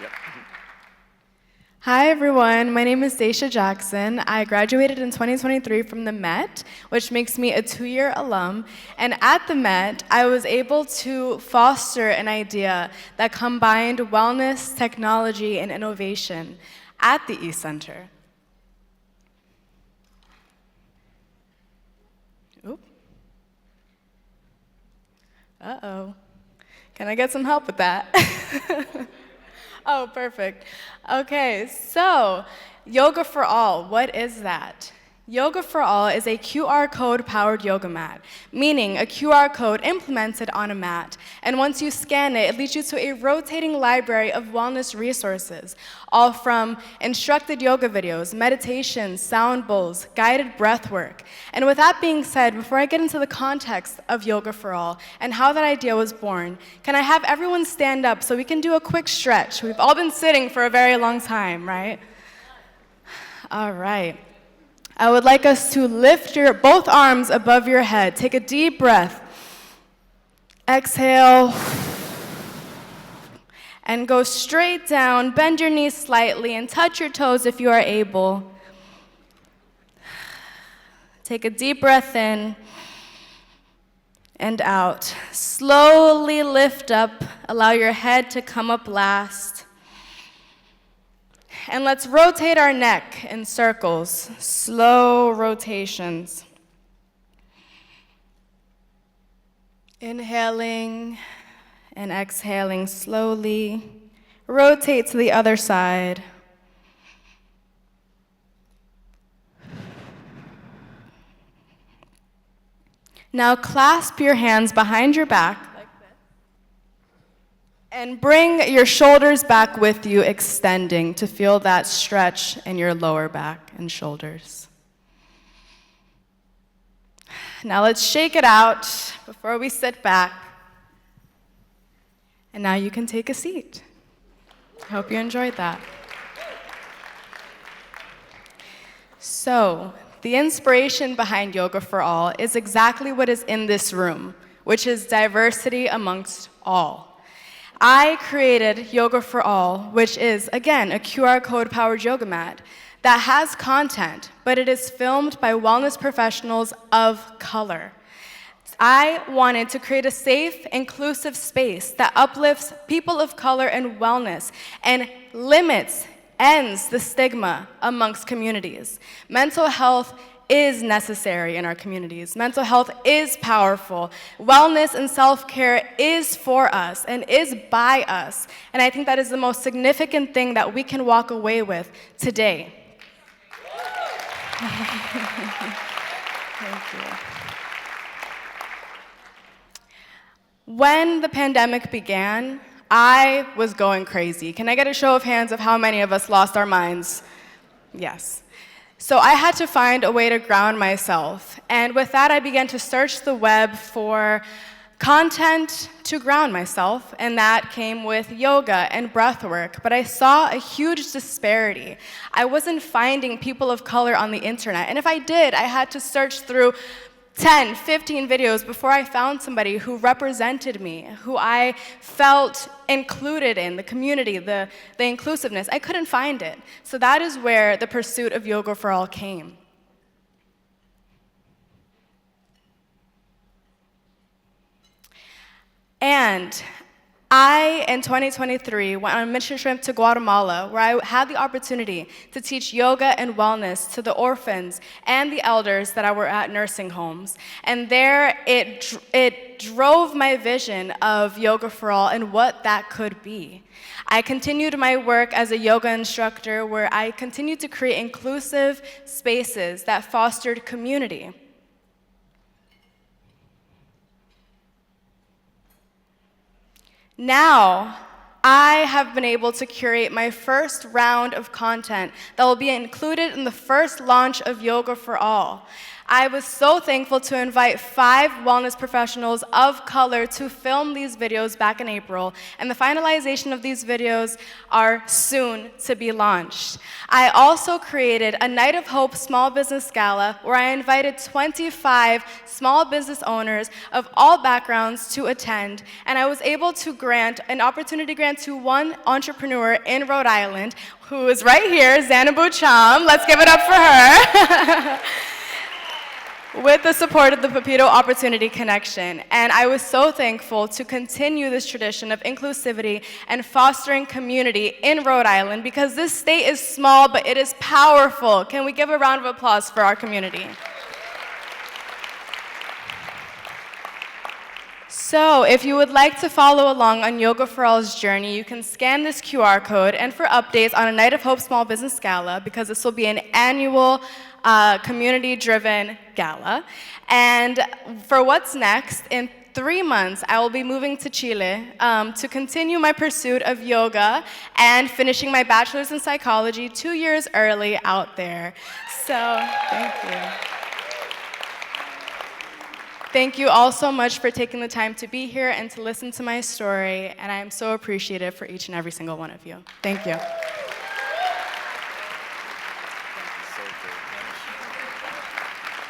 Yep. Hi everyone, my name is Daisha Jackson. I graduated in 2023 from the Met, which makes me a 2-year alum. And at the Met, I was able to foster an idea that combined wellness, technology, and innovation at the E-Center. Oop. Uh-oh. Can I get some help with that? Oh, perfect. Okay, so Yoga for All, what is that? Yoga for All is a QR code-powered yoga mat, meaning a QR code implemented on a mat. And once you scan it, it leads you to a rotating library of wellness resources, all from instructed yoga videos, meditations, sound bowls, guided breath work. And with that being said, before I get into the context of Yoga for All and how that idea was born, can I have everyone stand up so we can do a quick stretch? We've all been sitting for a very long time, right? All right. I would like us to lift your both arms above your head. Take a deep breath. Exhale. And go straight down. Bend your knees slightly and touch your toes if you are able. Take a deep breath in and out. Slowly lift up. Allow your head to come up last. And let's rotate our neck in circles, slow rotations. Inhaling and exhaling slowly. Rotate to the other side. Now clasp your hands behind your back. And bring your shoulders back with you, extending to feel that stretch in your lower back and shoulders. Now let's shake it out before we sit back. And now you can take a seat. I hope you enjoyed that. So, the inspiration behind Yoga for All is exactly what is in this room, which is diversity amongst all. I created Yoga for All, which is, again, a QR code-powered yoga mat that has content, but it is filmed by wellness professionals of color. I wanted to create a safe, inclusive space that uplifts people of color and wellness and ends the stigma amongst communities. Mental health is necessary in our communities. Mental health is powerful. Wellness and self-care is for us and is by us. And I think that is the most significant thing that we can walk away with today. Thank you. When the pandemic began, I was going crazy. Can I get a show of hands of how many of us lost our minds? Yes. So I had to find a way to ground myself. And with that, I began to search the web for content to ground myself, and that came with yoga and breath work. But I saw a huge disparity. I wasn't finding people of color on the internet. And if I did, I had to search through 10, 15 videos before I found somebody who represented me, who I felt included in, the community, the inclusiveness. I couldn't find it. So that is where the pursuit of Yoga for All came. And I, in 2023, went on a mission trip to Guatemala, where I had the opportunity to teach yoga and wellness to the orphans and the elders that were at nursing homes. And there, it drove my vision of Yoga for All and what that could be. I continued my work as a yoga instructor, where I continued to create inclusive spaces that fostered community. Now, I have been able to curate my first round of content that will be included in the first launch of Yoga for All. I was so thankful to invite 5 wellness professionals of color to film these videos back in April, and the finalization of these videos are soon to be launched. I also created a Night of Hope Small Business Gala where I invited 25 small business owners of all backgrounds to attend, and I was able to grant an opportunity grant to one entrepreneur in Rhode Island who is right here, Xanabu Cham. Let's give it up for her. With the support of the Pepito Opportunity Connection. And I was so thankful to continue this tradition of inclusivity and fostering community in Rhode Island, because this state is small, but it is powerful. Can we give a round of applause for our community? So, if you would like to follow along on Yoga for All's journey, you can scan this QR code, and for updates on a Night of Hope Small Business Gala, because this will be an annual community-driven gala. And for what's next, in 3 months, I will be moving to Chile to continue my pursuit of yoga and finishing my bachelor's in psychology 2 years early out there. So, thank you. Thank you all so much for taking the time to be here and to listen to my story, and I am so appreciative for each and every single one of you. Thank you.